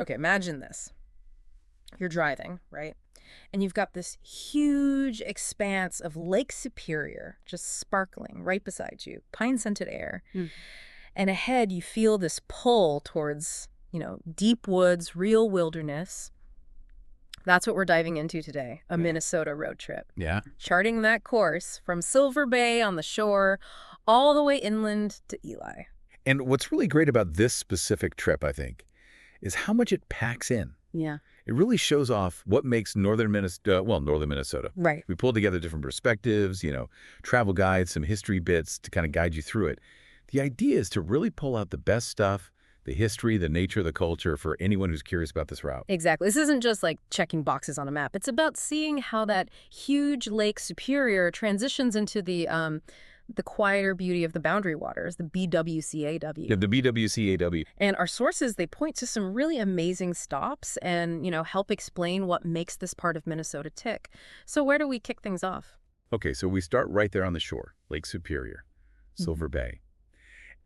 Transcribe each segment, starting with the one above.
Okay, imagine this. You're driving, right? And you've got this huge expanse of Lake Superior just sparkling right beside you, pine-scented air. Mm. And ahead, you feel this pull towards, deep woods, real wilderness. That's what we're diving into today, a Minnesota road trip. Yeah. Charting that course from Silver Bay on the shore all the way inland to Ely. And what's really great about this specific trip, I think, is how much it packs in. Yeah. It really shows off what makes northern Minnesota. Right. We pulled together different perspectives, travel guides, some history bits to kind of guide you through it. The idea is to really pull out the best stuff, the history, the nature, the culture for anyone who's curious about this route. Exactly. This isn't just like checking boxes on a map. It's about seeing how that huge Lake Superior transitions into the quieter beauty of the Boundary Waters, the BWCAW. Yeah, the BWCAW. And our sources, they point to some really amazing stops and, help explain what makes this part of Minnesota tick. So where do we kick things off? Okay, so we start right there on the shore, Lake Superior, Silver Bay.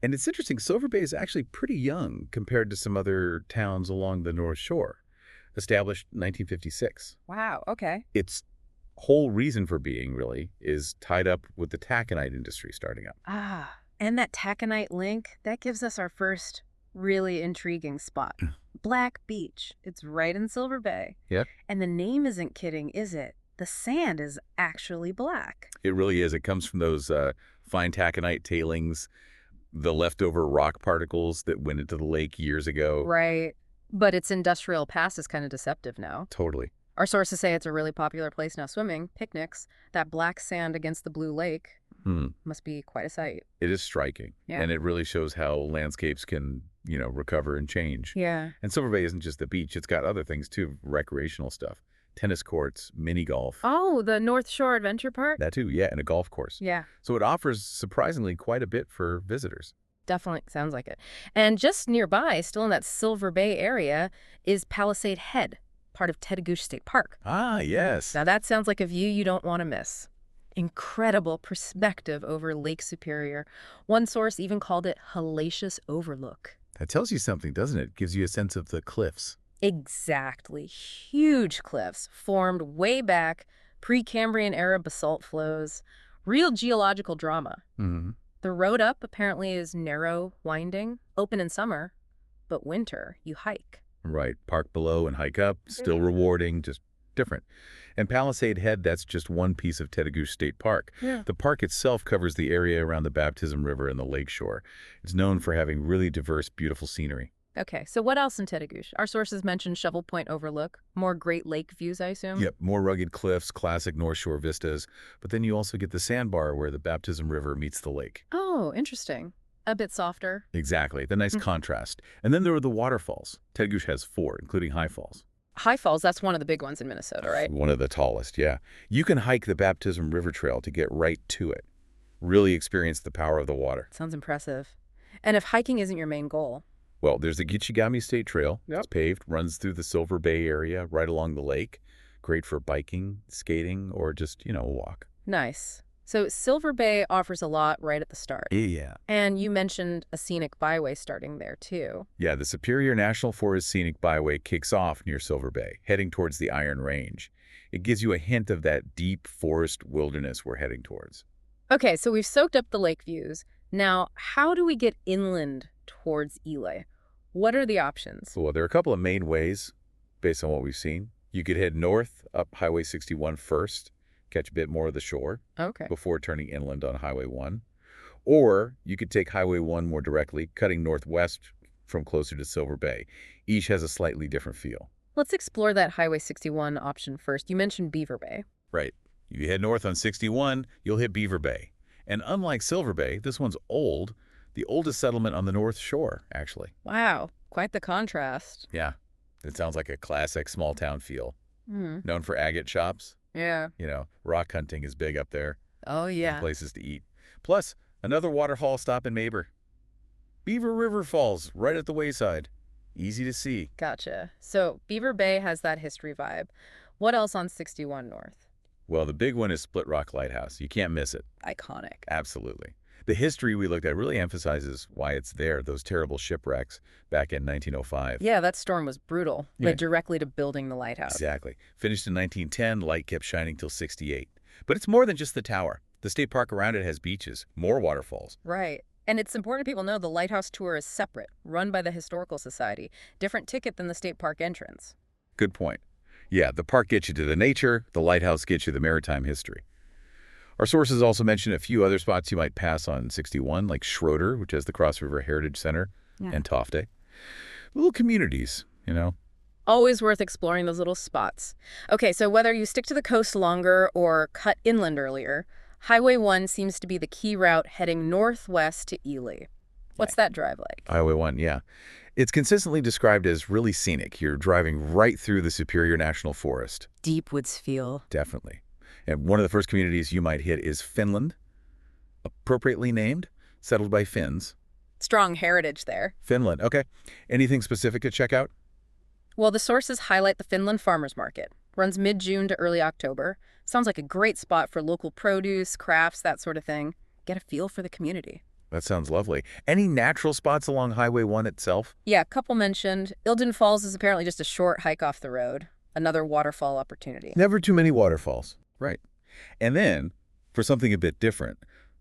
And it's interesting, Silver Bay is actually pretty young compared to some other towns along the North Shore, established 1956. Wow, okay. Its whole reason for being, really, is tied up with the taconite industry starting up. Ah, and that taconite link, that gives us our first really intriguing spot. Black Beach. It's right in Silver Bay. Yep. And the name isn't kidding, is it? The sand is actually black. It really is. It comes from those fine taconite tailings, the leftover rock particles that went into the lake years ago. Right. But its industrial past is kind of deceptive now. Totally. Our sources say it's a really popular place now swimming, picnics. That black sand against the blue lake must be quite a sight. It is striking. Yeah. And it really shows how landscapes can, recover and change. Yeah. And Silver Bay isn't just the beach. It's got other things, too, recreational stuff. Tennis courts, mini golf. Oh, the North Shore Adventure Park? That, too, yeah, and a golf course. Yeah. So it offers, surprisingly, quite a bit for visitors. Definitely sounds like it. And just nearby, still in that Silver Bay area, is Palisade Head, part of Tetagouche State Park. Ah, yes. Now that sounds like a view you don't want to miss. Incredible perspective over Lake Superior. One source even called it hellacious overlook. That tells you something, doesn't it? Gives you a sense of the cliffs. Exactly. Huge cliffs formed way back, Precambrian era basalt flows. Real geological drama. Mm-hmm. The road up apparently is narrow, winding, open in summer, but winter, you hike. Right. Park below and hike up. Still rewarding, just different. And Palisade Head, that's just one piece of Tetagouche State Park. Yeah. The park itself covers the area around the Baptism River and the lakeshore. It's known for having really diverse, beautiful scenery. Okay, so what else in Tetagouche? Our sources mentioned Shovel Point Overlook. More Great Lake views, I assume? Yep, more rugged cliffs, classic North Shore vistas. But then you also get the sandbar where the Baptism River meets the lake. Oh, interesting. A bit softer. Exactly, the nice contrast. And then there are the waterfalls. Tetagouche has 4, including High Falls. High Falls, that's one of the big ones in Minnesota, right? One of the tallest, yeah. You can hike the Baptism River Trail to get right to it. Really experience the power of the water. Sounds impressive. And if hiking isn't your main goal? Well, there's the Gitchigami State Trail. Yep. It's paved, runs through the Silver Bay area, right along the lake. Great for biking, skating, or just, a walk. Nice. So Silver Bay offers a lot right at the start. Yeah. And you mentioned a scenic byway starting there, too. Yeah, the Superior National Forest Scenic Byway kicks off near Silver Bay, heading towards the Iron Range. It gives you a hint of that deep forest wilderness we're heading towards. Okay, so we've soaked up the lake views. Now, how do we get inland towards Ely? What are the options? Well, there are a couple of main ways, based on what we've seen. You could head north up Highway 61 first, catch a bit more of the shore Okay. before turning inland on Highway 1. Or you could take Highway 1 more directly, cutting northwest from closer to Silver Bay. Each has a slightly different feel. Let's explore that Highway 61 option first. You mentioned Beaver Bay. Right. You head north on 61, you'll hit Beaver Bay. And unlike Silver Bay, this one's old, the oldest settlement on the North Shore, actually. Wow, quite the contrast. Yeah, it sounds like a classic small-town feel. Known for agate shops. Yeah. Rock hunting is big up there. Oh, yeah. And places to eat. Plus, another waterfall stop in Mabur. Beaver River Falls, right at the wayside. Easy to see. Gotcha. So Beaver Bay has that history vibe. What else on 61 North? Well, the big one is Split Rock Lighthouse. You can't miss it. Iconic. Absolutely. The history we looked at really emphasizes why it's there, those terrible shipwrecks back in 1905. Yeah, that storm was brutal. Yeah. Led directly to building the lighthouse. Exactly. Finished in 1910, light kept shining till 68. But it's more than just the tower. The state park around it has beaches, more waterfalls. Right. And it's important people know the lighthouse tour is separate, run by the Historical Society. Different ticket than the state park entrance. Good point. Yeah, the park gets you to the nature, the lighthouse gets you the maritime history. Our sources also mention a few other spots you might pass on 61, like Schroeder, which has the Cross River Heritage Center, and Tofte. Little communities, you know. Always worth exploring those little spots. Okay, so whether you stick to the coast longer or cut inland earlier, Highway 1 seems to be the key route heading northwest to Ely. What's that drive like? Highway 1, yeah. It's consistently described as really scenic. You're driving right through the Superior National Forest. Deep woods feel. Definitely. And one of the first communities you might hit is Finland, appropriately named, settled by Finns. Strong heritage there. Finland, okay. Anything specific to check out? Well, the sources highlight the Finland Farmers Market. Runs mid-June to early October. Sounds like a great spot for local produce, crafts, that sort of thing. Get a feel for the community. That sounds lovely. Any natural spots along Highway 1 itself? Yeah, a couple mentioned. Ilden Falls is apparently just a short hike off the road. Another waterfall opportunity. Never too many waterfalls. Right. And then, for something a bit different,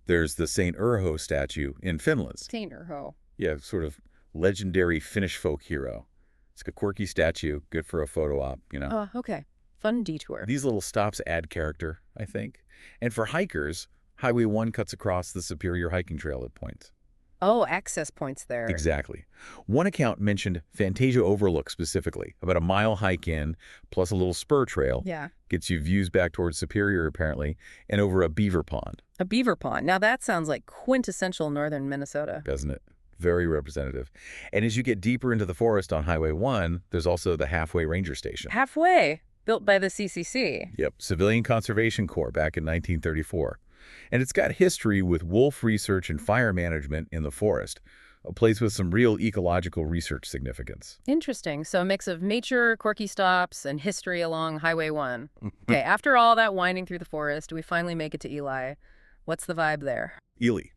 there's the St. Urho statue in Finland. St. Urho. Yeah, sort of legendary Finnish folk hero. It's a quirky statue, good for a photo op, you know. Oh, okay. Fun detour. These little stops add character, I think. And for hikers, Highway 1 cuts across the Superior Hiking Trail at points. Oh, access points there. Exactly. One account mentioned Fantasia Overlook specifically, about a mile hike in, plus a little spur trail. Yeah. Gets you views back towards Superior, apparently, and over a beaver pond. A beaver pond. Now that sounds like quintessential northern Minnesota. Doesn't it? Very representative. And as you get deeper into the forest on Highway 1, there's also the Halfway Ranger Station. Halfway. Built by the CCC. Yep, Civilian Conservation Corps back in 1934. And it's got history with wolf research and fire management in the forest, a place with some real ecological research significance. Interesting. So a mix of nature, quirky stops, and history along Highway 1. Okay, after all that winding through the forest, we finally make it to Ely. What's the vibe there? Ely.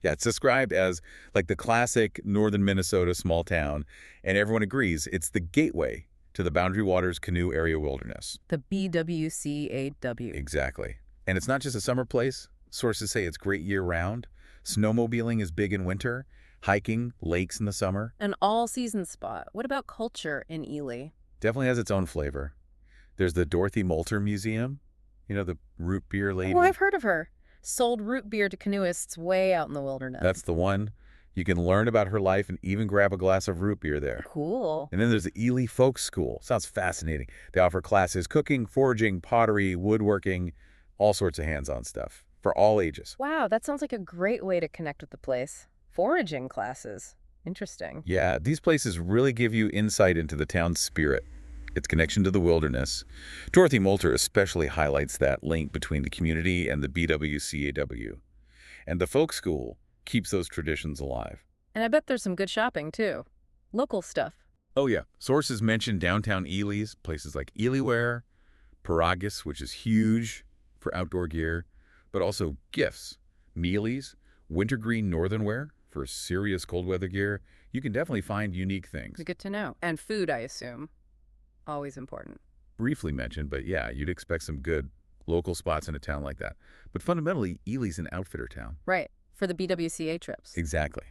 Yeah, it's described as like the classic northern Minnesota small town, and everyone agrees it's the gateway to the Boundary Waters Canoe Area Wilderness. The BWCAW. Exactly. And it's not just a summer place. Sources say it's great year-round. Snowmobiling is big in winter. Hiking, lakes in the summer. An all-season spot. What about culture in Ely? Definitely has its own flavor. There's the Dorothy Molter Museum. You know, the root beer lady. Oh, I've heard of her. Sold root beer to canoeists way out in the wilderness. That's the one. You can learn about her life and even grab a glass of root beer there. Cool. And then there's the Ely Folk School. Sounds fascinating. They offer classes cooking, foraging, pottery, woodworking, all sorts of hands-on stuff for all ages. Wow, that sounds like a great way to connect with the place. Foraging classes. Interesting. Yeah, these places really give you insight into the town's spirit, its connection to the wilderness. Dorothy Molter especially highlights that link between the community and the BWCAW. And the folk school keeps those traditions alive. And I bet there's some good shopping, too. Local stuff. Oh, yeah. Sources mention downtown Ely's, places like Elyware, Paragus, which is huge for outdoor gear, but also gifts, Mealy's, wintergreen northern wear for serious cold weather gear. You can definitely find unique things. Good to know. And food, I assume. Always important. Briefly mentioned, but yeah, you'd expect some good local spots in a town like that. But fundamentally, Ely's an outfitter town. Right. For the BWCA trips. Exactly.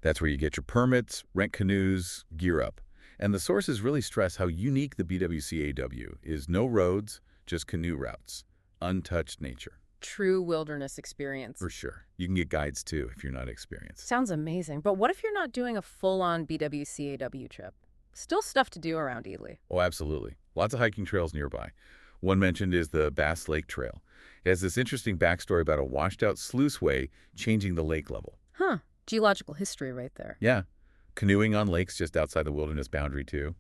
That's where you get your permits, rent canoes, gear up. And the sources really stress how unique the BWCAW is. No roads, just canoe routes. Untouched nature. True wilderness experience. For sure. You can get guides too if you're not experienced. Sounds amazing. But what if you're not doing a full-on BWCAW trip? Still stuff to do around Ely. Oh, absolutely. Lots of hiking trails nearby. One mentioned is the Bass Lake Trail. It has this interesting backstory about a washed-out sluiceway changing the lake level. Huh. Geological history right there. Yeah. Canoeing on lakes just outside the wilderness boundary, too.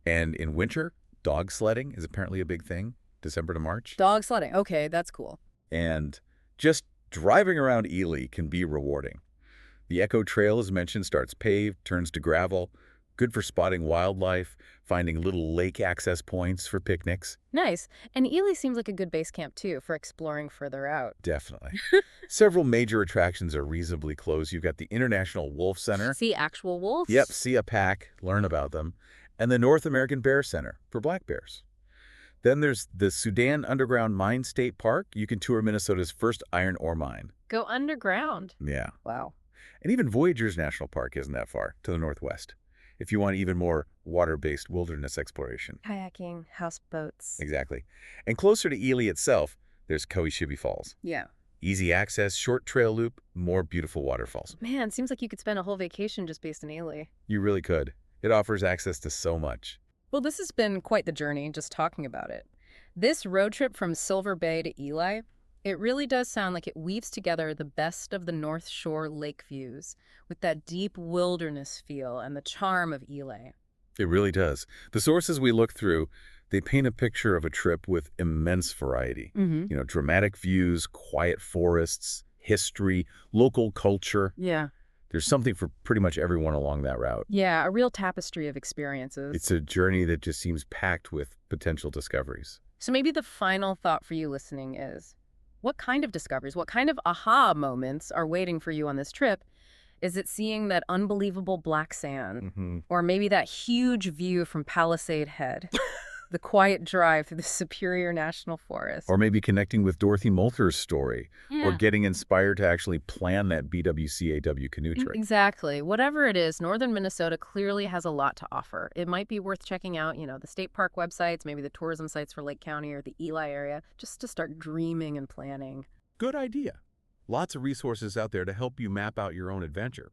And in winter, dog sledding is apparently a big thing, December to March. Dog sledding. Okay, that's cool. And just driving around Ely can be rewarding. The Echo Trail, as mentioned, starts paved, turns to gravel. Good for spotting wildlife, finding little lake access points for picnics. Nice. And Ely seems like a good base camp, too, for exploring further out. Definitely. Several major attractions are reasonably close. You've got the International Wolf Center. See actual wolves? Yep, see a pack, learn about them. And the North American Bear Center for black bears. Then there's the Sudan Underground Mine State Park. You can tour Minnesota's first iron ore mine. Go underground. Yeah. Wow. And even Voyageurs National Park isn't that far, to the northwest, if you want even more water-based wilderness exploration. Kayaking, houseboats. Exactly. And closer to Ely itself, there's Cowichibee Falls. Yeah. Easy access, short trail loop, more beautiful waterfalls. Man, seems like you could spend a whole vacation just based in Ely. You really could. It offers access to so much. Well, this has been quite the journey, just talking about it. This road trip from Silver Bay to Ely, it really does sound like it weaves together the best of the North Shore lake views with that deep wilderness feel and the charm of Ely. It really does. The sources we look through, they paint a picture of a trip with immense variety. Dramatic views, quiet forests, history, local culture. Yeah. There's something for pretty much everyone along that route. Yeah, a real tapestry of experiences. It's a journey that just seems packed with potential discoveries. So maybe the final thought for you listening is, what kind of discoveries, what kind of aha moments are waiting for you on this trip? Is it seeing that unbelievable black sand? Or maybe that huge view from Palisade Head? The quiet drive through the Superior National Forest? Or maybe connecting with Dorothy Molter's story. Yeah. Or getting inspired to actually plan that BWCAW canoe trip. Exactly. Whatever it is, northern Minnesota clearly has a lot to offer. It might be worth checking out, the state park websites, maybe the tourism sites for Lake County or the Ely area, just to start dreaming and planning. Good idea. Lots of resources out there to help you map out your own adventure.